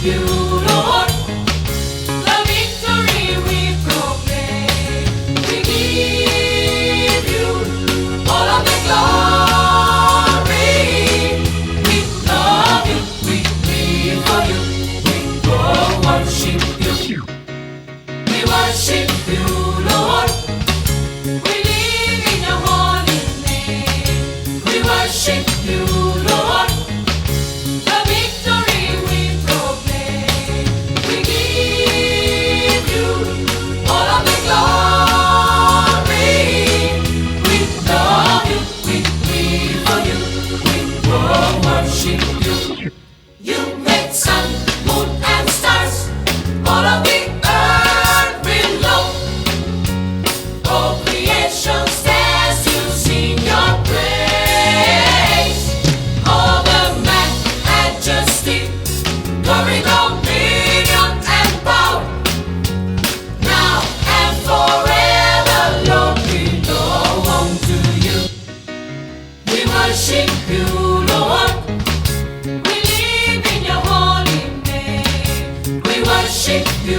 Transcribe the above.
you, Lord. The victory we proclaim. We give you all of the glory. We love you, we live for you, we go worship you. We worship you, Lord. We live in your holy name. We worship you, Lord. The victory we proclaim. We give you all of the glory. We love you, we live for you, we go worship you. You made sun, moon, and stars, all of the earth below. All creation stands to sing your praise. All the majesty, glory, dominion, and power, now and forever, Lord, belong to you. We worship you, Lord. We live in your holy name. We worship you,